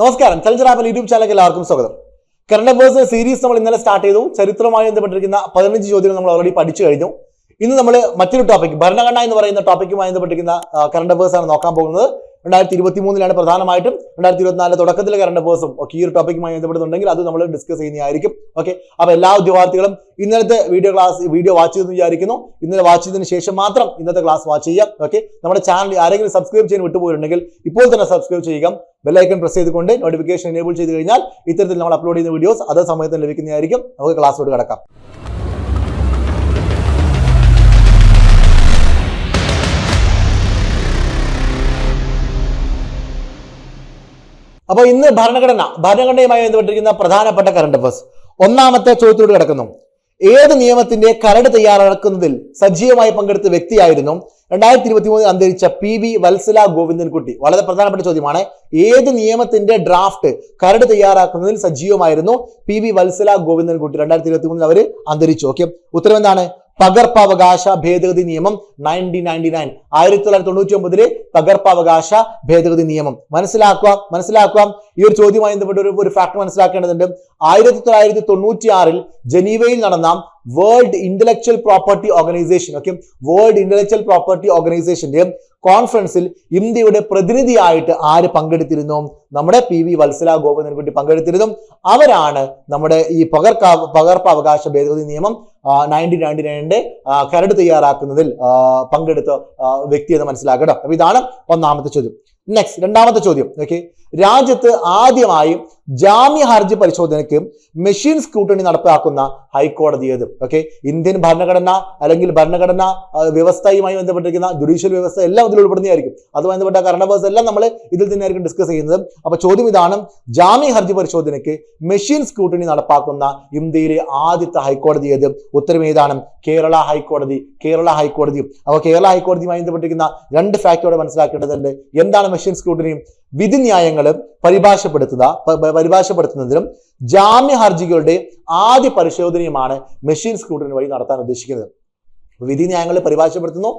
നമസ്കാരം, challenger app YouTube ചാനലിലേക്ക് എല്ലാവർക്കും സ്വാഗതം. കറണ്ട് അഫയേഴ്സ് സീരീസ് നമ്മൾ ഇന്നലെ സ്റ്റാർട്ട് ചെയ്തു. ചരിത്രവുമായി ബന്ധപ്പെട്ടിരിക്കുന്ന 15 ചോദ്യങ്ങൾ നമ്മൾ ഓൾറെഡി പഠിച്ചു കഴിഞ്ഞു. ഇന്ന് നമ്മൾ മറ്റൊരു ടോപ്പിക്, ഭരണഘടന എന്ന് പറയുന്ന ടോപ്പിക്കുമായി ബന്ധപ്പെട്ടിരിക്കുന്ന കറണ്ട് അഫയേഴ്സ് ആണ് നോക്കാൻ പോകുന്നത്. 2023 പ്രധാനമായിട്ടും 2024 തുടക്കത്തിലെ കറണ്ട് അഫയേഴ്സും ഒക്കെ ഈ ഒരു ടോപ്പിക്കുമായി ബന്ധപ്പെടുന്നുണ്ടെങ്കിൽ അത് നമ്മൾ ഡിസ്കസ് ചെയ്യുന്നതായിരിക്കും. ഓക്കെ, അപ്പോൾ എല്ലാ ഉദ്യോഗാർത്ഥികളും ഇന്നലത്തെ വീഡിയോ വാച്ച് ചെയ്തെന്ന് വിചാരിക്കുന്നു. ഇന്നലെ വാച്ച് ചെയ്തതിന് ശേഷം മാത്രം ഇന്നത്തെ ക്ലാസ് വാച്ച് ചെയ്യാം. ഓക്കെ, നമ്മുടെ ചാനൽ ആരെങ്കിലും സബ്സ്ക്രൈബ് ചെയ്യാൻ വിട്ടുപോയിട്ടുണ്ടെങ്കിൽ ഇപ്പോൾ തന്നെ സബ്സ്ക്രൈബ് ചെയ്യുക. ബെല്ലൈക്കൺ പ്രസ് ചെയ്തുകൊണ്ട് നോട്ടിഫിക്കേഷൻ എനേബിൾ ചെയ്ത് കഴിഞ്ഞാൽ ഇത്തരത്തിൽ നമ്മൾ അപ്ലോഡ് ചെയ്യുന്ന വീഡിയോസ് അതേ സമയത്ത് ലഭിക്കുന്നതായിരിക്കും. നമുക്ക് ക്ലാസ്സിലോട്ട് കിടക്കാം. അപ്പോൾ ഇന്ന് ഭരണഘടനയുമായി ബന്ധപ്പെട്ടിരിക്കുന്ന പ്രധാനപ്പെട്ട കറണ്ട് അഫയേഴ്സ് ഒന്നാമത്തെ ചോദ്യത്തോട് കിടക്കുന്നു. ഏത് നിയമത്തിന്റെ കരട് തയ്യാറാക്കുന്നതിൽ സജീവമായി പങ്കെടുത്ത വ്യക്തിയായിരുന്നു 2023 അന്തരിച്ച PV വത്സല ഗോവിന്ദൻകുട്ടി? വളരെ പ്രധാനപ്പെട്ട ചോദ്യമാണ്. ഏത് നിയമത്തിന്റെ ഡ്രാഫ്റ്റ് കരട് തയ്യാറാക്കുന്നതിൽ സജീവമായിരുന്നു PV വത്സല ഗോവിന്ദൻകുട്ടി? 2023 അവർ അന്തരിച്ചു. ഓക്കെ, ഉത്തരം എന്താണ്? പകർപ്പവകാശ ഭേദഗതി നിയമം 1999, 1999 പകർപ്പവകാശ ഭേദഗതി നിയമം. മനസ്സിലാക്കുക. ഈ ഒരു ചോദ്യവുമായി ബന്ധപ്പെട്ട ഒരു ഫാക്ട് മനസ്സിലാക്കേണ്ടതുണ്ട്. 1996 ജനീവയിൽ നടന്ന world intellectual property organisation, okay, world intellectual property ഓർഗനൈസേഷന്റെ കോൺഫറൻസിൽ ഇന്ത്യയുടെ പ്രതിനിധിയായിട്ട് ആര് പങ്കെടുത്തിരുന്നു? നമ്മുടെ PV വത്സല ഗോവിന്ദൻകുട്ടി പങ്കെടുത്തിരുന്നു. അവരാണ് നമ്മുടെ ഈ പകർപ്പവകാശ ഭേദഗതി നിയമം 1999 കരട് തയ്യാറാക്കുന്നതിൽ പങ്കെടുത്ത വ്യക്തി എന്ന് മനസ്സിലാക്കണം. അപ്പൊ ഇതാണ് ഒന്നാമത്തെ ചോദ്യം. നെക്സ്റ്റ്, രണ്ടാമത്തെ ചോദ്യം. ഓക്കെ, രാജ്യത്ത് ആദ്യമായി ജാമ്യ ഹർജി പരിശോധനയ്ക്ക് മെഷീൻ സ്ക്രൂട്ടണി നടപ്പാക്കുന്ന ഹൈക്കോടതി ഏത്? ഓക്കെ, ഇന്ത്യൻ ഭരണഘടന അല്ലെങ്കിൽ ഭരണഘടനാ വ്യവസ്ഥയുമായി ബന്ധപ്പെട്ടിരിക്കുന്ന ജുഡീഷ്യൽ വ്യവസ്ഥ എല്ലാം ഇതിൽ ഉൾപ്പെടുന്നതായിരിക്കും. അതുമായി ബന്ധപ്പെട്ട കറണ്ട് അഫയേഴ്സ് എല്ലാം നമ്മൾ ഇതിൽ തന്നെ ആയിരിക്കും ഡിസ്കസ് ചെയ്യുന്നത്. അപ്പൊ ചോദ്യം ഇതാണ്: ജാമ്യ ഹർജി പരിശോധനയ്ക്ക് മെഷീൻ സ്ക്രൂട്ടണി നടപ്പാക്കുന്ന ഇന്ത്യയിലെ ആദ്യത്തെ ഹൈക്കോടതി ഏത്? ഉത്തരം ഏതാണ്? കേരള ഹൈക്കോടതി. അപ്പോൾ കേരള ഹൈക്കോടതിയുമായി ബന്ധപ്പെട്ടിരിക്കുന്ന രണ്ട് ഫാക്ടോടെ മനസ്സിലാക്കേണ്ടതുണ്ട്. എന്താണ് മെഷീൻ സ്ക്രൂട്ടണി? വിധിന്യായങ്ങൾ പരിഭാഷപ്പെടുത്തുന്നതിനും ജാമ്യ ഹർജികളുടെ ആദ്യ പരിശോധനയുമാണ് മെഷീൻ സ്ക്രൂട്ടണി വഴി നടത്താൻ ഉദ്ദേശിക്കുന്നത്. വിധിന്യായങ്ങൾ പരിഭാഷപ്പെടുത്തുന്നു,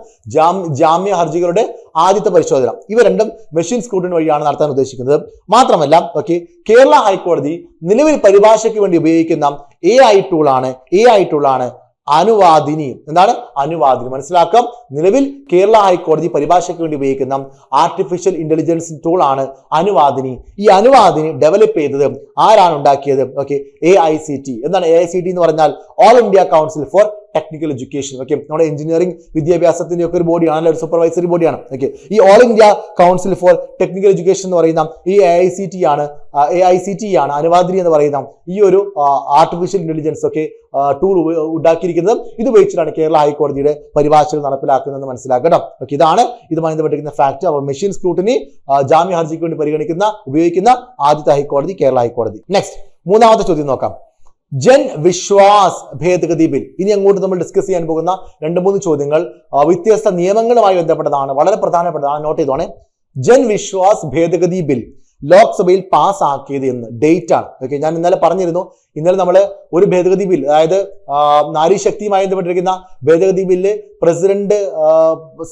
ജാമ്യ ഹർജികളുടെ ആദ്യത്തെ പരിശോധന, ഇവ രണ്ടും മെഷീൻ സ്ക്രൂട്ടണി വഴിയാണ് നടത്താൻ ഉദ്ദേശിക്കുന്നത്. മാത്രമല്ല, ഓക്കെ, കേരള ഹൈക്കോടതി നിലവിൽ പരിഭാഷയ്ക്ക് വേണ്ടി ഉപയോഗിക്കുന്ന AI ടൂളാണ് അനുവാദിനി. എന്താണ് അനുവാദിനി? മനസ്സിലാക്കാം. നിലവിൽ കേരള ഹൈക്കോടതി പരിഭാഷയ്ക്ക് വേണ്ടി ഉപയോഗിക്കുന്ന ആർട്ടിഫിഷ്യൽ ഇന്റലിജൻസ് ടൂൾ ആണ് അനുവാദിനി. ഈ അനുവാദിനി ഡെവലപ്പ് ചെയ്തത് ആരാണ് ഉണ്ടാക്കിയത്? Okay, AICT. എന്താണ് AICT എന്ന് പറഞ്ഞാൽ? All India council for technical education. Okay, നമ്മുടെ എഞ്ചിനീയറിംഗ് വിദ്യാഭ്യാസത്തിന്റെ ഒക്കെ ഒരു ബോഡിയാണ്, ഒരു സൂപ്പർവൈസറി ബോഡിയാണ്. ഓക്കെ, ഈ all India council for technical education എന്ന് പറയുന്ന ഈ AICT ആണ് അനുവാദിനി എന്ന് പറയുന്ന ഈ ഒരു ആർട്ടിഫിഷ്യൽ ഇന്റലിജൻസ് ഒക്കെ ടൂൾ ഉണ്ടാക്കിയിരിക്കുന്നത്. ഇത് ഉപയോഗിച്ചിട്ടാണ് കേരള ഹൈക്കോടതിയുടെ പരിഭാഷകൾ നടപ്പിലാക്കുന്നതെന്ന് മനസ്സിലാക്കണം. ഓക്കെ, ഇതാണ് ഇതുമായി ബന്ധപ്പെട്ടിരിക്കുന്ന ഫാക്ട്. അപ്പോൾ മെഷീൻ സ്ക്രൂട്ടിനി ജാമ്യ ഹർജിക്ക് വേണ്ടി ഉപയോഗിക്കുന്ന ആദ്യത്തെ ഹൈക്കോടതി കേരള ഹൈക്കോടതി. നെക്സ്റ്റ്, മൂന്നാമത്തെ ചോദ്യം നോക്കാം. ജൻ വിശ്വാസ് ഭേദഗതി ബിൽ. ഇനി അങ്ങോട്ട് നമ്മൾ ഡിസ്കസ് ചെയ്യാൻ പോകുന്ന 2-3 ചോദ്യങ്ങൾ വ്യത്യസ്ത നിയമങ്ങളുമായി ബന്ധപ്പെട്ടതാണ്, വളരെ പ്രധാനപ്പെട്ടതാണ്. നോട്ട് ചെയ്തോണേ. ജൻ വിശ്വാസ് ഭേദഗതി ബിൽ ലോക്സഭയിൽ പാസ്സാക്കിയത് എന്ന് ഡേറ്റ് ആണ്. ഓക്കെ, ഞാൻ ഇന്നലെ പറഞ്ഞിരുന്നു. ഇന്നലെ നമ്മൾ ഒരു ഭേദഗതി ബിൽ, അതായത് നാരി ശക്തിയുമായി ബന്ധപ്പെട്ടിരിക്കുന്ന ഭേദഗതി ബില്ല് പ്രസിഡന്റ്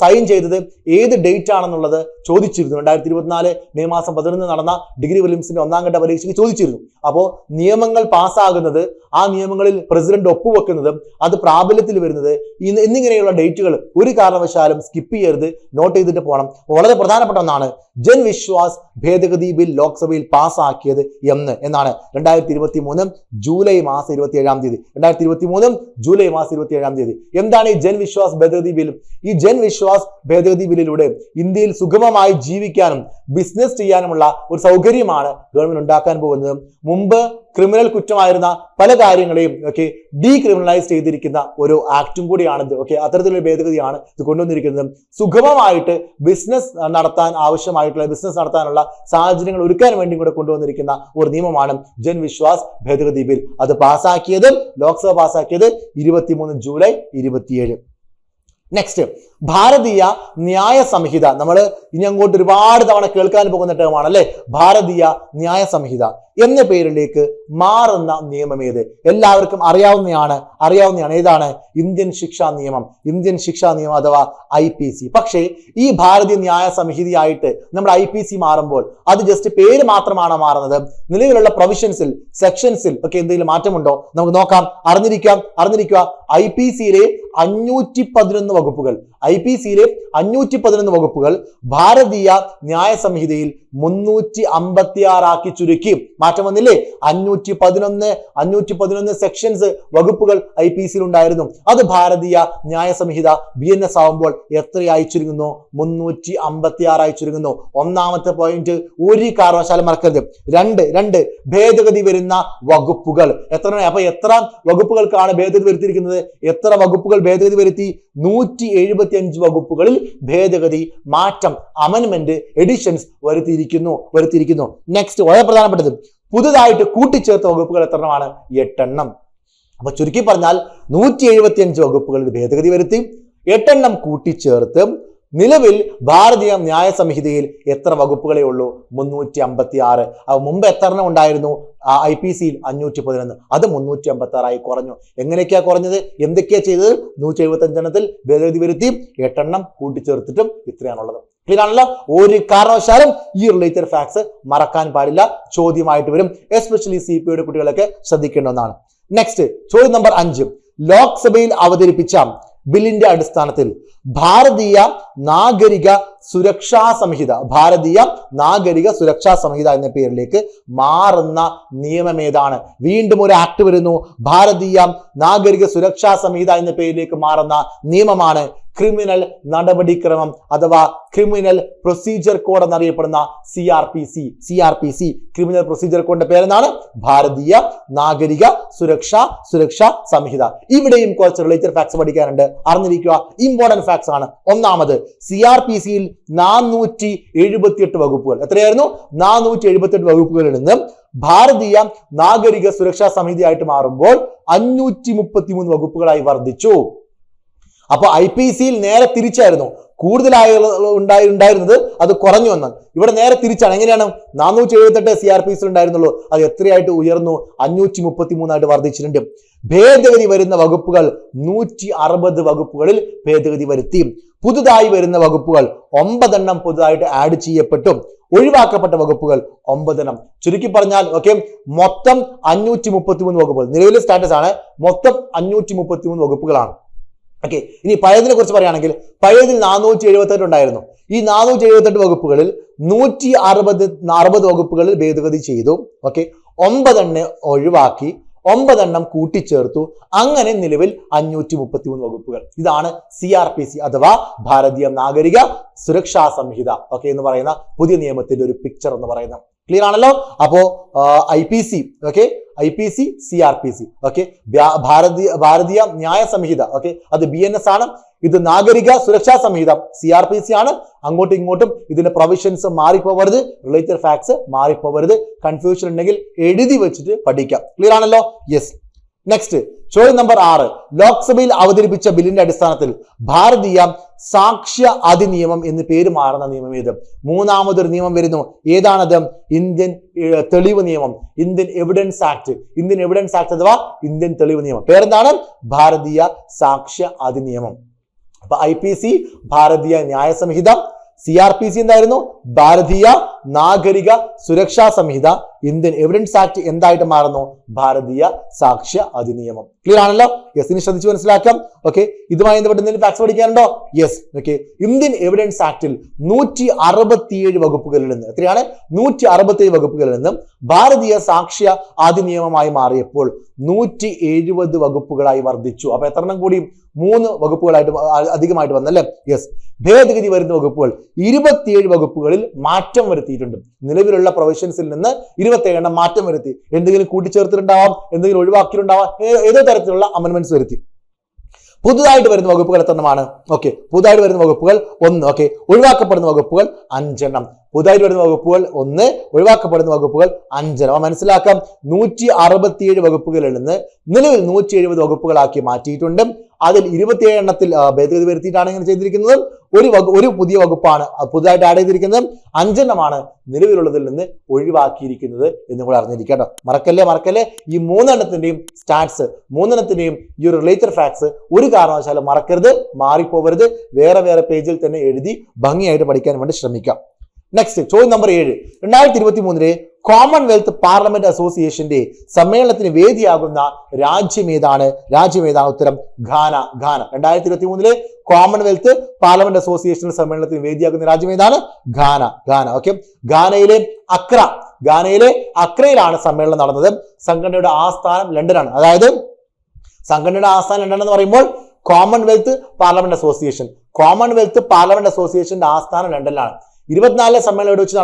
സൈൻ ചെയ്തത് ഏത് ഡേറ്റ് ആണെന്നുള്ളത് ചോദിച്ചിരുന്നു. 2024 മെയ് മാസം 11 നടന്ന ഡിഗ്രി വില്യംസിന്റെ 1ാം ഘട്ട പരീക്ഷയ്ക്ക് ചോദിച്ചിരുന്നു. അപ്പോൾ നിയമങ്ങൾ പാസ്സാകുന്നത്, ആ നിയമങ്ങളിൽ പ്രസിഡന്റ് ഒപ്പുവെക്കുന്നത്, അത് പ്രാബല്യത്തിൽ വരുന്നത് എന്നിങ്ങനെയുള്ള ഡേറ്റുകൾ ഒരു കാരണവശാലും സ്കിപ്പ് ചെയ്യരുത്, നോട്ട് ചെയ്തിട്ട് പോകണം. വളരെ പ്രധാനപ്പെട്ട ഒന്നാണ് ജൻ വിശ്വാസ് ഭേദഗതി ബിൽ ലോക്സഭയിൽ പാസ്സാക്കിയത് എന്നാണ് 2023 ജൂലൈ മാസം 27-ാം തീയതി. 2023 ജൂലൈ മാസം 27-ാം തീയതി. എന്താണ് ഈ ജൻ വിശ്വാസ് ഭേദഗതി ബിൽ? ഈ ജൻ വിശ്വാസ് ഭേദഗതി ബില്ലിലൂടെ ഇന്ത്യയിൽ സുഗമമായി ജീവിക്കാനും ബിസിനസ് ചെയ്യാനുമുള്ള ഒരു സൗകര്യമാണ് ഗവൺമെന്റ് ഉണ്ടാക്കാൻ പോകുന്നത്. മുമ്പ് ക്രിമിനൽ കുറ്റമായിരുന്ന പല കാര്യങ്ങളെയും ഒക്കെ ഡീക്രിമിനലൈസ് ചെയ്തിരിക്കുന്ന ഒരു ആക്ടും കൂടിയാണിത്. ഓക്കെ, അത്തരത്തിലൊരു ഭേദഗതിയാണ് ഇത് കൊണ്ടുവന്നിരിക്കുന്നത്. സുഗമമായിട്ട് ബിസിനസ് നടത്താനുള്ള സാഹചര്യങ്ങൾ ഒരുക്കാൻ വേണ്ടി കൂടെ കൊണ്ടുവന്നിരിക്കുന്ന ഒരു നിയമമാണ് ജൻ വിശ്വാസ് ഭേദഗതി ബിൽ. അത് ലോക്സഭ പാസ്സാക്കിയത് 23 ജൂലൈ 27. നെക്സ്റ്റ്, ഭാരതീയ ന്യായ സംഹിത. നമ്മൾ ഇനി അങ്ങോട്ട് ഒരുപാട് തവണ കേൾക്കാൻ പോകുന്ന ടേമാണ് അല്ലെ, ഭാരതീയ ന്യായ സംഹിത. എന്ന പേരിലേക്ക് മാറുന്ന നിയമം ഏത്? എല്ലാവർക്കും അറിയാവുന്നതാണ്. ഏതാണ്? ഇന്ത്യൻ ശിക്ഷാ നിയമം അഥവാ IPC. പക്ഷേ ഈ ഭാരതീയ ന്യായ സംഹിതയായിട്ട് നമ്മുടെ IPC മാറുമ്പോൾ അത് ജസ്റ്റ് പേര് മാത്രമാണ് മാറുന്നത്. നിലവിലുള്ള പ്രൊവിഷൻസിൽ, സെക്ഷൻസിൽ ഒക്കെ എന്തെങ്കിലും മാറ്റമുണ്ടോ? നമുക്ക് നോക്കാം. അറിഞ്ഞിരിക്കുക IPCയിലെ 511 വകുപ്പുകൾ, IPCയിലെ 511 വകുപ്പുകൾ ഭാരതീയ ന്യായ സംഹിതയിൽ 356 ആക്കി ചുരുക്കി. മാറ്റം വന്നില്ലേ? 511 സെക്ഷൻസ്, വകുപ്പുകൾ IPCയിൽ ഉണ്ടായിരുന്നു. അത് ഭാരതീയ ന്യായ സംഹിത BNS ആവുമ്പോൾ എത്രയായി ചുരുങ്ങുന്നു? 356 ആയി ചുരുങ്ങുന്നു. ഒന്നാമത്തെ പോയിന്റ് ഒരു കാരണവശാലും മറക്കരുത്. രണ്ട് ഭേദഗതി വരുന്ന വകുപ്പുകൾ എത്ര? അപ്പൊ എത്ര വകുപ്പുകൾക്കാണ് ഭേദഗതി വരുത്തിയിരിക്കുന്നത്? എത്ര വകുപ്പുകൾ ഭേദഗതി വരുത്തി? 175 വകുപ്പുകളിൽ ഭേദഗതി, മാറ്റം, അമെൻമെന്റ്, എഡിഷൻസ് വരുത്തിയിരിക്കുന്നു. നെക്സ്റ്റ്, വളരെ പ്രധാനപ്പെട്ടത്, പുതുതായിട്ട് കൂട്ടിച്ചേർത്ത വകുപ്പുകൾ എത്രമാണ്? 8 എണ്ണം. അപ്പൊ ചുരുക്കി പറഞ്ഞാൽ 175 വകുപ്പുകളിൽ ഭേദഗതി വരുത്തി, 8 എണ്ണം കൂട്ടിച്ചേർത്ത്. നിലവിൽ ഭാരതീയ ന്യായ സംഹിതയിൽ എത്ര വകുപ്പുകളേ ഉള്ളൂ? 356. അപ്പൊ മുമ്പ് എത്ര എണ്ണം ഉണ്ടായിരുന്നു? IPCയിൽ 511. അത് 356 ആയി കുറഞ്ഞു. എങ്ങനെയൊക്കെയാ കുറഞ്ഞത്? എന്തൊക്കെയാ ചെയ്തത്? 175 എണ്ണത്തിൽ ഭേദഗതി വരുത്തി, 8 എണ്ണം കൂട്ടിച്ചേർത്തിട്ടും ഇത്രയാണുള്ളത്. ക്ലിയർ ആണല്ലോ? ഒരു കാരണവശാലും ഈ റിലേറ്റഡ് ഫാക്ട്സ് മറക്കാൻ പാടില്ല. ചോദ്യമായിട്ട് വരും. എസ്പെഷ്യലി CPയുടെ കുട്ടികളൊക്കെ ശ്രദ്ധിക്കേണ്ട ഒന്നാണ്. നെക്സ്റ്റ്, ചോദ്യം നമ്പർ 5. ലോക്സഭയിൽ അവതരിപ്പിച്ച ബില്ലിന്റെ അടിസ്ഥാനത്തിൽ ഭാരതീയ നാഗരിക സുരക്ഷാ സംഹിത എന്ന പേരിലേക്ക് മാറുന്ന നിയമം ഏതാണ്? വീണ്ടും ഒരു ആക്ട് വരുന്നു. ഭാരതീയ നാഗരിക സുരക്ഷാ സംഹിത എന്ന പേരിലേക്ക് മാറുന്ന നിയമമാണ് ക്രിമിനൽ നടപടിക്രമം അഥവാ ക്രിമിനൽ പ്രൊസീജിയർ കോഡ് എന്നറിയപ്പെടുന്ന CRPC. ക്രിമിനൽ പ്രൊസീജിയർ കോഡിന്റെ പേരെന്താണ്? ഭാരതീയ നാഗരിക സുരക്ഷാ സംഹിത. ഇവിടെയും കുറച്ച് റിലേറ്റഡ് ഫാക്ട്സ് പഠിക്കാനുണ്ട്. അറിഞ്ഞിരിക്കുക, ഇമ്പോർട്ടന്റ് ഫാക്ട്സ് ആണ്. ഒന്നാമത്, CRPCയിൽ 478 വകുപ്പുകൾ. എത്രയായിരുന്നു? 478 വകുപ്പുകളിൽ നിന്ന് ഭാരതീയ നാഗരിക സുരക്ഷാ സംഹിതയായിട്ട് മാറുമ്പോൾ 533 വകുപ്പുകളായി വർദ്ധിച്ചു. അപ്പൊ IPCയിൽ നേരെ തിരിച്ചായിരുന്നു. കൂടുതലായി ഉണ്ടായിരുന്നത് അത് കുറഞ്ഞു വന്നാൽ. ഇവിടെ നേരെ തിരിച്ചാണ്. എങ്ങനെയാണ്? 478 CRPCയിൽ ഉണ്ടായിരുന്നുള്ളൂ. അത് എത്രയായിട്ട് ഉയർന്നു? 533 ആയിട്ട് വർദ്ധിച്ചിട്ടുണ്ട്. ഭേദഗതി വരുന്ന വകുപ്പുകൾ 160 വകുപ്പുകളിൽ ഭേദഗതി വരുത്തി. പുതുതായി വരുന്ന വകുപ്പുകൾ 9 എണ്ണം പുതുതായിട്ട് ആഡ് ചെയ്യപ്പെട്ടു. ഒഴിവാക്കപ്പെട്ട വകുപ്പുകൾ 9 എണ്ണം. ചുരുക്കി പറഞ്ഞാൽ മൊത്തം 533 വകുപ്പുകൾ. നിലവിലെ സ്റ്റാറ്റസ് ആണ്. മൊത്തം 533 വകുപ്പുകളാണ്. ഇനി പഴയതിനെ കുറിച്ച് പറയുകയാണെങ്കിൽ, പഴയതിൽ 478 ഉണ്ടായിരുന്നു. ഈ 478 വകുപ്പുകളിൽ 160 വകുപ്പുകളിൽ ഭേദഗതി ചെയ്തു. 9 എണ്ണം ഒഴിവാക്കി, 9 എണ്ണം കൂട്ടിച്ചേർത്തു. അങ്ങനെ നിലവിൽ 533 വകുപ്പുകൾ. ഇതാണ് CRPC അഥവാ ഭാരതീയ നാഗരിക സുരക്ഷാ സംഹിത എന്ന് പറയുന്ന പുതിയ നിയമത്തിന്റെ ഒരു പിക്ചർ എന്ന് പറയുന്നത്. ക്ലിയർ ആണല്ലോ? അപ്പോ IPC CRPC ഭാരതീയ ന്യായ സംഹിത അത് BNS ആണ്. ഇത് നാഗരിക സുരക്ഷാ സംഹിത CRPC ആണ്. അങ്ങോട്ടും ഇങ്ങോട്ടും ഇതിന്റെ പ്രൊവിഷൻസ് മാറിപ്പോവരുത്, റിലേറ്റഡ് ഫാക്ട്സ് മാറിപ്പോവരുത്. കൺഫ്യൂഷൻ ഉണ്ടെങ്കിൽ എഴുതി വെച്ചിട്ട് പഠിക്കാം. ക്ലിയർ ആണല്ലോ? യെസ്. നെക്സ്റ്റ്, ചോദ്യം നമ്പർ 6. ലോക്സഭയിൽ അവതരിപ്പിച്ച ബില്ലിന്റെ അടിസ്ഥാനത്തിൽ ഭാരതീയ സാക്ഷ്യ അധിനിയമം എന്ന് പേര് മാറുന്ന നിയമം ഏത്? മൂന്നാമതൊരു നിയമം വരുന്നു. ഏതാണത്? ഇന്ത്യൻ തെളിവ് നിയമം, ഇന്ത്യൻ എവിഡൻസ് ആക്ട് അഥവാ ഇന്ത്യൻ തെളിവ് നിയമം. പേരെന്താണ്? ഭാരതീയ സാക്ഷ്യ അധിനിയമം. അപ്പൊ IPC ഭാരതീയ ന്യായ സംഹിത, CRPC എന്തായിരുന്നു? ഭാരതീയ നാഗരിക സുരക്ഷാ സംഹിത, ഇന്ത്യൻ എവിഡൻസ് ആക്ട് എന്തായിട്ട് മാറുന്നു? ഭാരതീയ സാക്ഷ്യ അധിനിയമം. ക്ലിയർ ആണല്ലോ? യെസ്. ഇനി ശ്രദ്ധിച്ച് മനസ്സിലാക്കാം. ഇതുമായി ബന്ധപ്പെട്ട് എന്തെങ്കിലും ഫാക്ട്സ് പഠിക്കാനുണ്ടോ? യെസ്. ഇന്ത്യൻ എവിഡൻസ് ആക്ടിൽ 167 വകുപ്പുകളിൽ നിന്ന് എത്രയാണ്? 167 വകുപ്പുകളിൽ നിന്നും ഭാരതീയ സാക്ഷ്യ അധിനിയമമായി മാറിയപ്പോൾ 170 വകുപ്പുകളായി വർദ്ധിച്ചു. അപ്പൊ എത്ര എണ്ണം കൂടി? 3 വകുപ്പുകളായിട്ട് അധികമായിട്ട് വന്നല്ലേ? യെസ്. ഭേദഗതി വരുന്ന വകുപ്പുകൾ 27 വകുപ്പുകളിൽ മാറ്റം വരുത്തിയിട്ടുണ്ട്. നിലവിലുള്ള പ്രൊവിഷൻസിൽ നിന്ന് 27 എണ്ണം മാറ്റം വരുത്തി. എന്തെങ്കിലും കൂട്ടിച്ചേർത്തിട്ടുണ്ടാവാം, എന്തെങ്കിലും ഒഴിവാക്കിയിട്ടുണ്ടാവാം, ഏതോ തരത്തിലുള്ള അമെൻമെന്റ്സ് വരുത്തി. പുതുതായിട്ട് വരുന്ന വകുപ്പുകൾ എത്രമാണ്? പുതുതായിട്ട് വരുന്ന വകുപ്പുകൾ 1. ഒഴിവാക്കപ്പെടുന്ന വകുപ്പുകൾ 5 എണ്ണം. പുതുതായിട്ട് വരുന്ന വകുപ്പുകൾ 1, ഒഴിവാക്കപ്പെടുന്ന വകുപ്പുകൾ 5 എണ്ണം. മനസ്സിലാക്കാം. 167 വകുപ്പുകളിൽ നിന്ന് നിലവിൽ 170 വകുപ്പുകളാക്കി മാറ്റിയിട്ടുണ്ട്. അതിൽ 27 എണ്ണത്തിൽ ഭേദഗതി വരുത്തിയിട്ടാണ് ഇങ്ങനെ ചെയ്തിരിക്കുന്നത്. ഒരു പുതിയ വകുപ്പാണ് പുതുതായിട്ട് ആഡ് ചെയ്തിരിക്കുന്നത്. 5 എണ്ണമാണ് നിലവിലുള്ളതിൽ നിന്ന് ഒഴിവാക്കിയിരിക്കുന്നത് എന്നും കൂടെ അറിഞ്ഞിരിക്കുക കേട്ടോ. മറക്കല്ലേ ഈ 3 എണ്ണത്തിന്റെയും സ്റ്റാറ്റ്സ്, 3 എണ്ണത്തിന്റെയും ഈ ഒരു റിലേറ്റഡ് ഫാക്ട്സ് ഒരു കാരണവശാലും മറക്കരുത്, മാറിപ്പോവരുത്. വേറെ പേജിൽ തന്നെ എഴുതി ഭംഗിയായിട്ട് പഠിക്കാൻ വേണ്ടി ശ്രമിക്കാം. നെക്സ്റ്റ് ചോദ്യം നമ്പർ 7. 2023 കോമൺവെൽത്ത് പാർലമെന്റ് അസോസിയേഷന്റെ സമ്മേളനത്തിന് വേദിയാകുന്ന രാജ്യം ഏതാണ്? ഉത്തരം ഘാന. 2023 കോമൺവെൽത്ത് പാർലമെന്റ് അസോസിയേഷൻ സമ്മേളനത്തിന് വേദിയാകുന്ന രാജ്യം ഏതാണ്? ഘാന. ഓക്കെ, ഘാനയിലെ അക്രയിലാണ് സമ്മേളനം നടന്നത്. സംഘടനയുടെ ആസ്ഥാനം ലണ്ടനാണ്. അതായത് സംഘടനയുടെ ആസ്ഥാനം ലണ്ടൻ എന്ന് പറയുമ്പോൾ കോമൺവെൽത്ത് പാർലമെന്റ് അസോസിയേഷന്റെ ആസ്ഥാനം ലണ്ടനിലാണ്. 24 സമ്മേളനം എവിടെ വെച്ച്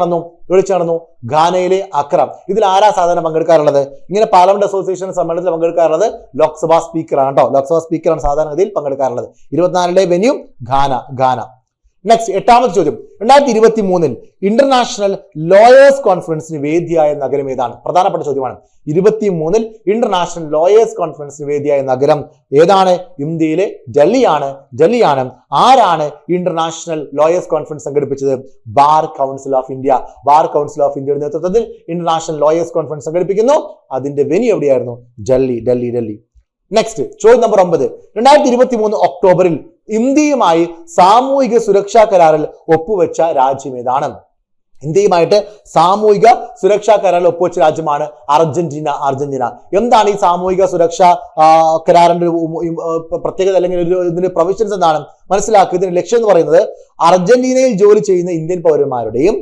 നടന്നു? ഘാനയിലെ അക്ര. ഇതിൽ ആരാ സാധാരണ പങ്കെടുക്കാറുള്ളത്? ഇങ്ങനെ പാർലമെന്റ് അസോസിയേഷൻ സമ്മേളനത്തിൽ പങ്കെടുക്കാറുള്ളത് ലോക്സഭാ സ്പീക്കറാണ് കേട്ടോ. ലോക്സഭാ സ്പീക്കറാണ് സാധാരണഗതിയിൽ പങ്കെടുക്കാറുള്ളത്. 24 വെന്യൂ ഘാന. നെക്സ്റ്റ് 8ാമത്തെ ചോദ്യം. 2023 ഇന്റർനാഷണൽ ലോയേഴ്സ് കോൺഫറൻസിന് വേദിയായ നഗരം ഏതാണ്? പ്രധാനപ്പെട്ട ചോദ്യമാണ്. 23 ഇന്റർനാഷണൽ ലോയേഴ്സ് കോൺഫറൻസിന് വേദിയായ നഗരം ഏതാണ്? ഇന്ത്യയിലെ ഡൽഹിയാണ്. ആരാണ് ഇന്റർനാഷണൽ ലോയേഴ്സ് കോൺഫറൻസ് സംഘടിപ്പിച്ചത്? ബാർ കൗൺസിൽ ഓഫ് ഇന്ത്യയുടെ നേതൃത്വത്തിൽ ഇന്റർനാഷണൽ ലോയേഴ്സ് കോൺഫറൻസ് സംഘടിപ്പിക്കുന്നു. അതിന്റെ വെന്യൂ എവിടെയായിരുന്നു? ഡൽഹി. നെക്സ്റ്റ് ചോദ്യം നമ്പർ 9. 2023 ഒക്ടോബറിൽ ഇന്ത്യയുമായി സാമൂഹിക സുരക്ഷാ കരാറിൽ ഒപ്പുവെച്ച രാജ്യം ഏതാണ്? ഇന്ത്യയുമായിട്ട് സാമൂഹിക സുരക്ഷാ കരാറിൽ ഒപ്പുവെച്ച രാജ്യമാണ് അർജന്റീന. എന്താണ് ഈ സാമൂഹിക സുരക്ഷാ കരാറിന്റെ പ്രത്യേകത അല്ലെങ്കിൽ ഇതിന്റെ പ്രൊവിഷൻസ് എന്താണ് മനസ്സിലാക്കുക. ഇതിന്റെ ലക്ഷ്യം എന്ന് പറയുന്നത് അർജന്റീനയിൽ ജോലി ചെയ്യുന്ന ഇന്ത്യൻ പൗരന്മാരുടെയും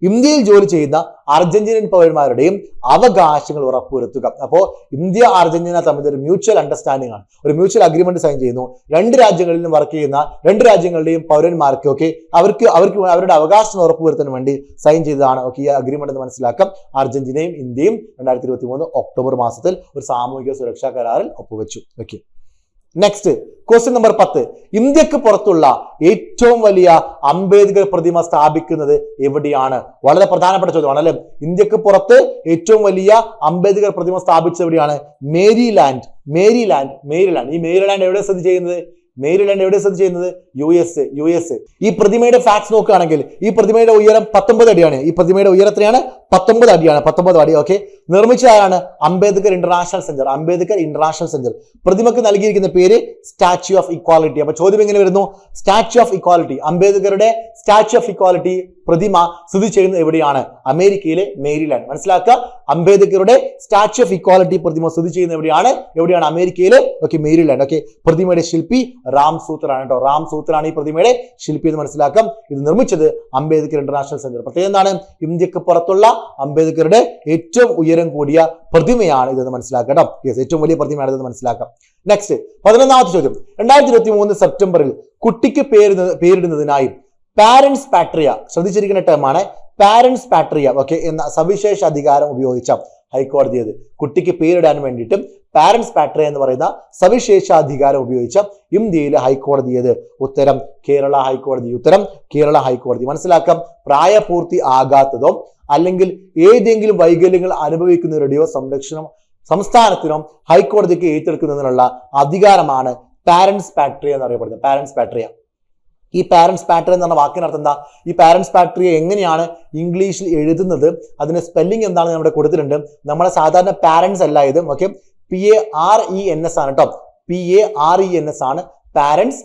ഇന്ത്യയിൽ ജോലി ചെയ്യുന്ന അർജന്റീനൻ പൗരന്മാരുടെയും അവകാശങ്ങൾ ഉറപ്പുവരുത്തുക. അപ്പോൾ ഇന്ത്യ അർജന്റീന തമ്മിൽ ഒരു മ്യൂച്വൽ അണ്ടർസ്റ്റാൻഡിംഗ് ആണ്, ഒരു മ്യൂച്വൽ അഗ്രിമെന്റ് സൈൻ ചെയ്യുന്നു. 2 രാജ്യങ്ങളിലും വർക്ക് ചെയ്യുന്ന 2 രാജ്യങ്ങളുടെയും പൗരന്മാർക്ക് അവർക്ക് അവരുടെ അവകാശം ഉറപ്പുവരുത്താൻ വേണ്ടി സൈൻ ചെയ്തതാണ് ഈ അഗ്രിമെന്റ് എന്ന് മനസ്സിലാക്കാം. അർജന്റീനയും ഇന്ത്യയും 2023 ഒക്ടോബർ മാസത്തിൽ ഒരു സാമൂഹിക സുരക്ഷാ കരാറിൽ ഒപ്പുവെച്ചു. Okay, next question number 10. ഇന്ത്യക്ക് പുറത്തുള്ള ഏറ്റവും വലിയ അംബേദ്കർ പ്രതിമ സ്ഥാപിക്കുന്നത് എവിടെയാണ്? വളരെ പ്രധാനപ്പെട്ട ചോദ്യമാണ് അല്ലെ. ഇന്ത്യക്ക് പുറത്ത് ഏറ്റവും വലിയ അംബേദ്കർ പ്രതിമ സ്ഥാപിച്ചത് എവിടെയാണ്? മേരിലാൻഡ്. ഈ മേരിലാൻഡ് എവിടെ സ്ഥിതി ചെയ്യുന്നത്? US. ഈ പ്രതിമയുടെ ഫാക്ട്സ് നോക്കുകയാണെങ്കിൽ ഈ പ്രതിമയുടെ ഉയരം 19 അടിയാണ്. ഈ പ്രതിമയുടെ ഉയരം എത്രയാണ്? 19 അടി. ഓക്കെ, നിർമ്മിച്ചതാരാണ്? Ambedkar international centre. പ്രതിമക്ക് നൽകിയിരിക്കുന്ന പേര് സ്റ്റാച്യു ഓഫ് ഇക്വാലിറ്റി. അപ്പൊ ചോദ്യം എങ്ങനെ വരുന്നു? സ്റ്റാച്യു ഓഫ് ഇക്വാലിറ്റി, അംബേദ്കറുടെ സ്റ്റാച്യു ഓഫ് ഇക്വാലിറ്റി പ്രതിമ സ്ഥിതി ചെയ്യുന്നത് എവിടെയാണ്? അമേരിക്കയിലെ മേരിലാൻഡ്. മനസ്സിലാക്കുക, അംബേദ്കറുടെ സ്റ്റാച്യു ഓഫ് ഇക്വാലിറ്റി പ്രതിമ സ്ഥിതി ചെയ്യുന്നത് എവിടെയാണ്? അമേരിക്കയിലെ മേരിലാൻഡ്. ഓക്കെ, പ്രതിമയുടെ ശില്പി റാം സൂത്രാണ് കേട്ടോ. റാം സൂത്രാണ് ഈ പ്രതിമയുടെ ശില്പി എന്ന് മനസ്സിലാക്കാം. ഇത് നിർമ്മിച്ചത് അംബേദ്കർ ഇന്റർനാഷണൽ സെന്റർ. പ്രത്യേകം എന്താണ്? ഇന്ത്യക്ക് പുറത്തുള്ള അംബേദ്കറുടെ ഏറ്റവും ഉയരം കൂടിയ പ്രതിമയാണ് ഇതെന്ന് മനസ്സിലാക്കാം കേട്ടോ. ഏറ്റവും വലിയ പ്രതിമയാണ് ഇതെന്ന് മനസ്സിലാക്കാം. നെക്സ്റ്റ് 11ാമത്തെ ചോദ്യം. 2023 സെപ്റ്റംബറിൽ കുട്ടിക്ക് പേരിടുന്നതിനായി പാരന്റ്സ് പാട്രിയ, ശ്രദ്ധിച്ചിരിക്കുന്ന ടേമാണ് പാരന്റ്സ് പാട്രിയ എന്ന സവിശേഷ അധികാരം ഉപയോഗിച്ച ഹൈക്കോടതി കുട്ടിക്ക് പേരിടാൻ വേണ്ടിയിട്ട് പാരന്റ്സ് പാട്രിയ എന്ന് പറയുന്ന സവിശേഷ അധികാരം ഉപയോഗിച്ച ഇന്ത്യയിലെ ഹൈക്കോടതി ഉത്തരം കേരള ഹൈക്കോടതി. മനസ്സിലാക്കാം, പ്രായപൂർത്തി ആകാത്തതോ അല്ലെങ്കിൽ ഏതെങ്കിലും വൈകല്യങ്ങൾ അനുഭവിക്കുന്നവരുടെയോ സംരക്ഷണം സംസ്ഥാനത്തിനോ ഹൈക്കോടതിക്ക് ഏറ്റെടുക്കുന്നതിനുള്ള അധികാരമാണ് പാരന്റ്സ് പാട്രിയ എന്നറിയപ്പെടുന്നത്. Parents patriae. ഈ പാരന്റ്സ് പാട്രിയ എന്ന് പറഞ്ഞ വാക്കിനർത്ഥം എന്താ? ഈ പാരന്റ്സ് പാട്രിയ എങ്ങനെയാണ് ഇംഗ്ലീഷിൽ എഴുതുന്നത്, അതിന്റെ സ്പെല്ലിംഗ് എന്താണെന്ന് നമ്മുടെ കൊടുത്തിട്ടുണ്ട്. നമ്മളെ സാധാരണ പാരന്റ്സ് അല്ല ഇത്. PARENS ആണ് കേട്ടോ. PARENS ആണ് parents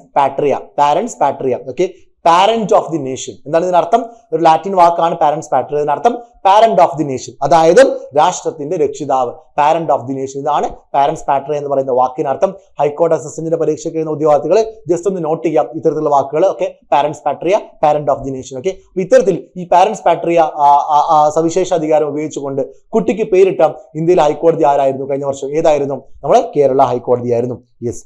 patriae. Okay, parent of the nation എന്താണ് ഇതിനർത്ഥം? ഒരു ലാറ്റിൻ വാക്കാണ് പാരന്റ്സ് പാട്രിയ. ഇതിനർത്ഥം പാരന്റ് ഓഫ് ദി നേഷൻ, അതായത് രാഷ്ട്രത്തിന്റെ രക്ഷിതാവ്. പാരന്റ് ഓഫ് ദി നേഷൻ, ഇതാണ് പാരന്റ്സ് പാട്രിയ എന്ന് പറയുന്ന വാക്കിനർത്ഥം. ഹൈക്കോടതി അസിസ്റ്റന്റിന്റെ പരീക്ഷയ്ക്ക് എഴുതുന്ന ഉദ്യോഗാർത്ഥികൾ ജസ്റ്റ് ഒന്ന് നോട്ട് ചെയ്യാം ഇത്തരത്തിലുള്ള വാക്കുകൾ. Parents patriae, parent of the nation. ഇത്തരത്തിൽ ഈ പാരന്റ്സ് പാട്രിയ സവിശേഷ അധികാരം ഉപയോഗിച്ചുകൊണ്ട് കുട്ടിക്ക് പേരിട്ട ഇന്ത്യയിലെ ഹൈക്കോടതി ആരായിരുന്നു കഴിഞ്ഞ വർഷം? ഏതായിരുന്നു? നമ്മുടെ കേരള ഹൈക്കോടതി ആയിരുന്നു. യെസ്.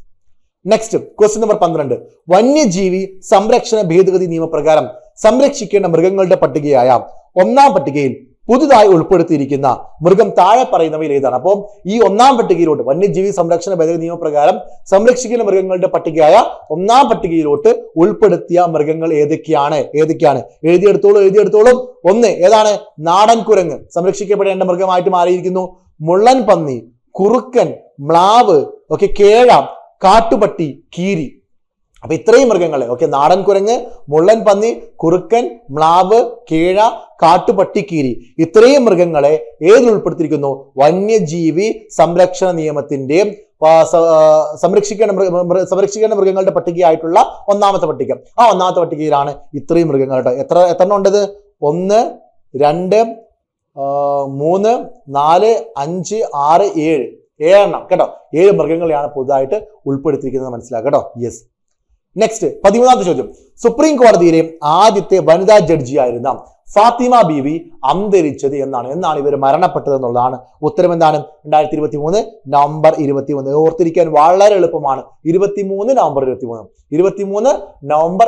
Next question number 12. വന്യജീവി സംരക്ഷണ ഭേദഗതി നിയമപ്രകാരം സംരക്ഷിക്കേണ്ട മൃഗങ്ങളുടെ പട്ടികയായ 1ാം പട്ടികയിൽ പുതുതായി ഉൾപ്പെടുത്തിയിരിക്കുന്ന മൃഗം താഴെ പറയുന്നവയിൽ ഏതാണ്? അപ്പോൾ ഈ 1ാം പട്ടികയിലോട്ട് വന്യജീവി സംരക്ഷണ ഭേദഗതി നിയമപ്രകാരം സംരക്ഷിക്കുന്ന മൃഗങ്ങളുടെ പട്ടികയായ 1ാം പട്ടികയിലോട്ട് ഉൾപ്പെടുത്തിയ മൃഗങ്ങൾ ഏതൊക്കെയാണ്? എഴുതിയെടുത്തോളും. 1 ഏതാണ്? നാടൻ കുരങ്ങ് സംരക്ഷിക്കപ്പെടേണ്ട മൃഗമായിട്ട് മാറിയിരിക്കുന്നു. മുള്ളൻ പന്നി, കുറുക്കൻ, മ്ലാവ്, കേഴ, കാട്ടുപട്ടി, കീരി. അപ്പൊ ഇത്രയും മൃഗങ്ങളെ നാടൻ കുരങ്ങ്, മുള്ളൻ പന്നി, കുറുക്കൻ, മ്ലാവ്, കേഴ, കാട്ടുപട്ടി, കീരി ഇത്രയും മൃഗങ്ങളെ ഏതിൽ ഉൾപ്പെടുത്തിയിരിക്കുന്നു? വന്യജീവി സംരക്ഷണ നിയമത്തിന്റെ സംരക്ഷിക്കേണ്ട മൃഗങ്ങളുടെ പട്ടികയായിട്ടുള്ള ഒന്നാമത്തെ പട്ടിക. ആ ഒന്നാമത്തെ പട്ടികയിലാണ് ഇത്രയും മൃഗങ്ങൾ കേട്ടോ. എത്ര ഉണ്ടത്? 1, 2, 3, 4, 5, 6, 7 എണ്ണം കേട്ടോ. 7 മൃഗങ്ങളെയാണ് പുതുതായിട്ട് ഉൾപ്പെടുത്തിയിരിക്കുന്നത് മനസ്സിലാക്കുക കേട്ടോ. യെസ്. നെക്സ്റ്റ് 13ാമത്തെ ചോദ്യം. സുപ്രീം കോടതിയിലെ ആദ്യത്തെ വനിതാ ജഡ്ജിയായിരുന്ന ഫാത്തിമ ബീവി അന്തരിച്ചത് എന്നാണ് ഇവർ മരണപ്പെട്ടത് എന്നുള്ളതാണ്. ഉത്തരം എന്താണ്? 2023 നവംബർ 21. ഓർത്തിരിക്കാൻ വളരെ എളുപ്പമാണ്. 23 നവംബർ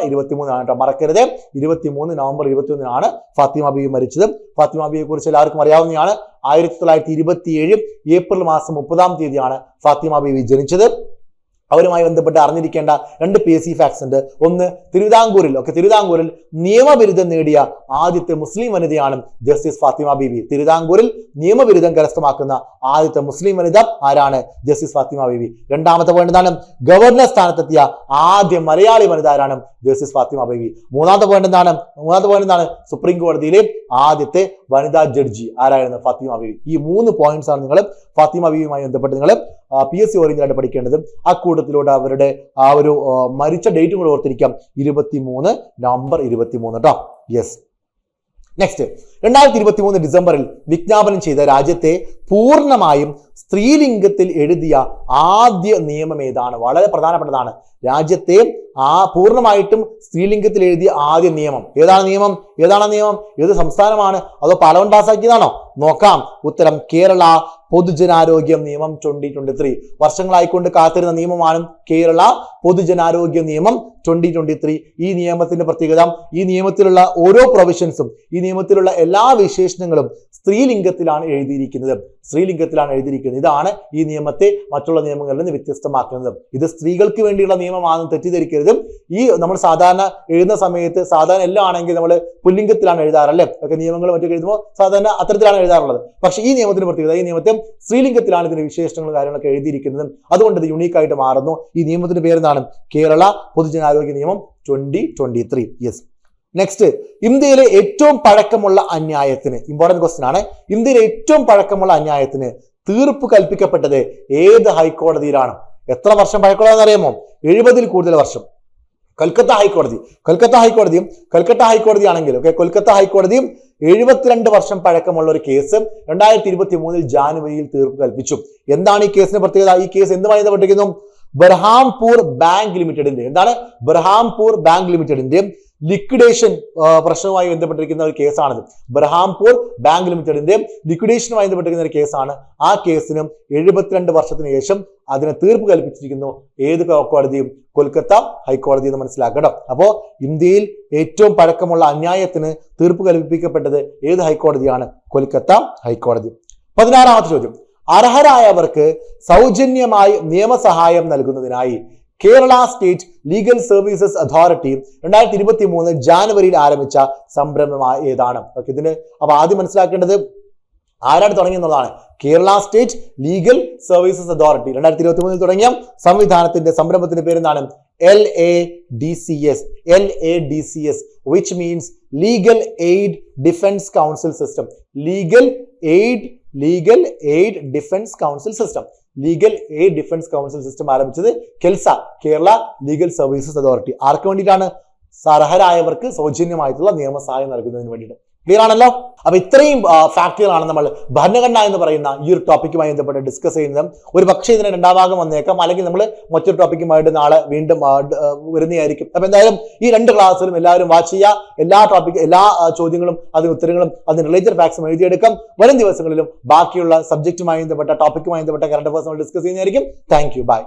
23 ആണ് കേട്ടോ. മറക്കരുത്. 23 നവംബർ 21 ഫാത്തിമ ബീവി മരിച്ചത്. ഫാത്തിമ ബീവിയെ കുറിച്ച് എല്ലാവർക്കും അറിയാവുന്നതാണ്. 1927 ഏപ്രിൽ മാസം 30-ാം തീയതിയാണ് ഫാത്തിമ ബീവി ജനിച്ചത്. അവരുമായി ബന്ധപ്പെട്ട് അറിഞ്ഞിരിക്കേണ്ട 2 PSC ഫാക്ട്സ് ഉണ്ട്. ഒന്ന്, തിരുവിതാംകൂറിൽ നിയമബിരുദം നേടിയ ആദ്യത്തെ മുസ്ലിം വനിതയാണ് ജസ്റ്റിസ് ഫാത്തിമ ബീവി. തിരുവിതാംകൂറിൽ നിയമബിരുദം കരസ്ഥമാക്കുന്ന ആദ്യത്തെ മുസ്ലിം വനിത ആരാണ്? ജസ്റ്റിസ് ഫാത്തിമ ബീവി. രണ്ടാമത്തെ പോയിന്റ് എന്താണ്? ഗവർണർ സ്ഥാനത്തെത്തിയ ആദ്യ മലയാളി വനിത ആരാണ്? ജസ്റ്റിസ് ഫാത്തിമ ബീവി. മൂന്നാമത്തെ പോയിന്റ് എന്താണ്? സുപ്രീം കോടതിയിലെ ആദ്യത്തെ വനിതാ ജഡ്ജി ആരായിരുന്നു? ഫാത്തിമ ബീവി. ഈ 3 പോയിന്റ്സ് ആണ് നിങ്ങൾ ഫാത്തിമ ബീവിയുമായി ബന്ധപ്പെട്ട് നിങ്ങൾ PSC ഓറിയന്റഡ് ആയിട്ട് പഠിക്കേണ്ടത്. ആ കൂട്ടത്തിലൂടെ അവരുടെ ആ ഒരു മരിച്ച ഡേറ്റും കൂടെ ഓർത്തിരിക്കാം. 23 നവംബർ 23 കേട്ടോ. യെസ്. നെക്സ്റ്റ് 2023 ഡിസംബറിൽ വിജ്ഞാപനം ചെയ്ത രാജ്യത്തെ പൂർണ്ണമായും സ്ത്രീലിംഗത്തിൽ എഴുതിയ ആദ്യ നിയമം ഏതാണ്? വളരെ പ്രധാനപ്പെട്ടതാണ്. രാജ്യത്തെ പൂർണ്ണമായിട്ടും സ്ത്രീലിംഗത്തിൽ എഴുതിയ ആദ്യ നിയമം ഏതാണ്? നിയമം ഏത് സംസ്ഥാനമാണ്? അതോ പാർലമെന്റ് പാസാക്കിയതാണോ? നോക്കാം. ഉത്തരം കേരള പൊതുജനാരോഗ്യ നിയമം 2023. വർഷങ്ങളായിക്കൊണ്ട് കാത്തിരുന്ന നിയമമാണ് കേരള പൊതുജനാരോഗ്യ നിയമം 2023. ഈ നിയമത്തിന്റെ പ്രത്യേകത, ഈ നിയമത്തിലുള്ള ഓരോ പ്രൊവിഷൻസും, ഈ നിയമത്തിലുള്ള എല്ലാ വിശേഷണങ്ങളും സ്ത്രീലിംഗത്തിലാണ് എഴുതിയിരിക്കുന്നത്. ഇതാണ് ഈ നിയമത്തെ മറ്റുള്ള നിയമങ്ങളിൽ നിന്ന് വ്യത്യസ്തമാക്കുന്നത്. ഇത് സ്ത്രീകൾക്ക് വേണ്ടിയുള്ള നിയമമാണെന്ന് തെറ്റിദ്ധരിക്കരുത്. ഈ നമ്മൾ സാധാരണ എഴുതുന്ന സമയത്ത് സാധാരണ എല്ലാം ആണെങ്കിൽ നമ്മൾ പുല്ലിംഗത്തിലാണ് എഴുതാറല്ലേ? നിയമങ്ങൾ മറ്റൊക്കെ എഴുതുമ്പോൾ സാധാരണ അത്തരത്തിലാണ് എഴുതാറുള്ളത്. പക്ഷെ ഈ നിയമത്തിന് പ്രത്യേകത, ഈ നിയമത്തെ സ്ത്രീലിംഗത്തിലാണ് ഇതിന്റെ വിശേഷണങ്ങളും കാര്യങ്ങളൊക്കെ എഴുതിയിരിക്കുന്നത്. അതുകൊണ്ട് ഇത് യുണീക്ക് ആയിട്ട് മാറുന്നു. ഈ നിയമത്തിന്റെ പേരെന്താണ്? കേരള പൊതുജനാരോഗ്യ നിയമം 2023. യെസ്. നെക്സ്റ്റ്, ഇന്ത്യയിലെ ഏറ്റവും പഴക്കമുള്ള അന്യായത്തിന്, ഇമ്പോർട്ടന്റ് ക്വസ്റ്റ്യൻ ആണ്. ഇന്ത്യയിലെ ഏറ്റവും പഴക്കമുള്ള അന്യായത്തിന് തീർപ്പ് കൽപ്പിക്കപ്പെട്ടത് ഏത് ഹൈക്കോടതിയിലാണ്? എത്ര വർഷം പഴക്കമുള്ളതെന്ന് അറിയാമോ? 70-ൽ കൂടുതൽ വർഷം. കൽക്കത്ത ഹൈക്കോടതിയും കൊൽക്കത്ത ഹൈക്കോടതിയും 72 വർഷം പഴക്കമുള്ള ഒരു കേസ് 2023 ജാനുവരിയിൽ തീർപ്പ് കൽപ്പിച്ചു. എന്താണ് ഈ കേസിന്റെ പ്രത്യേകത? ഈ കേസ് എന്തുമായി ബന്ധപ്പെട്ടിരിക്കുന്നു? ബർഹാംപൂർ ബാങ്ക് ലിമിറ്റഡിന്റെ ലിക്വിഡേഷൻ പ്രശ്നവുമായി ബന്ധപ്പെട്ടിരിക്കുന്ന ഒരു കേസാണിത്. ബർഹാംപൂർ ബാങ്ക് ലിമിറ്റഡിന്റെ ലിക്വിഡേഷനുമായി ബന്ധപ്പെട്ടിരിക്കുന്ന ഒരു കേസാണ്. ആ കേസിനും 72 വർഷത്തിന് ശേഷം അതിനെ തീർപ്പ് കൽപ്പിച്ചിരിക്കുന്നു. ഏത് കോടതിയും? കൊൽക്കത്ത ഹൈക്കോടതി എന്ന് മനസ്സിലാക്കണം. അപ്പോ ഇന്ത്യയിൽ ഏറ്റവും പഴക്കമുള്ള അന്യായത്തിന് തീർപ്പ് കൽപ്പിക്കപ്പെട്ടത് ഏത് ഹൈക്കോടതിയാണ്? കൊൽക്കത്ത ഹൈക്കോടതി. 16ാമത്തെ ചോദ്യം. അർഹരായവർക്ക് സൗജന്യമായി നിയമസഹായം നൽകുന്നതിനായി Kerala state legal services authority 2023 ജാനുവരിയിൽ ആരംഭിച്ച സംരംഭം ഏതാണ്? ഇതിന് അപ്പൊ ആദ്യം മനസ്സിലാക്കേണ്ടത് ആരാണ് തുടങ്ങിയെന്നുള്ളതാണ്. Kerala state legal services authority 2023 തുടങ്ങിയ സംരംഭത്തിന്റെ പേരെന്താണ്? LADCS, which means Legal Aid Defense Council System. Legal Aid Defense Council System. Legal aid defence council system ആരംഭിച്ചത് KELSA, Kerala legal services authority. ആർക്ക് വേണ്ടിയിട്ടാണ്? അർഹരായവർക്ക് സൗജന്യമായിട്ടുള്ള നിയമസഹായം നൽകുന്നതിന് വേണ്ടിയിട്ട്. ക്ലിയർ ആണല്ലോ? അപ്പൊ ഇത്രയും ഫാക്ടുകളാണ് നമ്മൾ ഭരണഘടന എന്ന് പറയുന്ന ഈ ഒരു ടോപ്പിക്കുമായി ബന്ധപ്പെട്ട് ഡിസ്കസ് ചെയ്യുന്നത്. ഒരു പക്ഷേ ഇതിന് 2ാം ഭാഗം വന്നേക്കാം, അല്ലെങ്കിൽ നമ്മൾ മറ്റൊരു ടോപ്പിക്കുമായിട്ട് നാളെ വീണ്ടും വരുന്നതായിരിക്കും. അപ്പൊ എന്തായാലും ഈ 2 ക്ലാസ്സിലും എല്ലാവരും വാച്ച് ചെയ്യുക. എല്ലാ ചോദ്യങ്ങളും അതിന് ഉത്തരങ്ങളും അതിന് റിലേറ്റഡ് ഫാക്ട്സും എഴുതിയെടുക്കാം. വരും ദിവസങ്ങളിലും ബാക്കിയുള്ള സബ്ജക്റ്റുമായി ബന്ധപ്പെട്ട ടോപ്പിക്കുമായി ബന്ധപ്പെട്ട കറണ്ട് അഫയേഴ്സ് നമ്മൾ ഡിസ്കസ് ചെയ്യുന്നതായിരിക്കും. Thank you. ബൈ.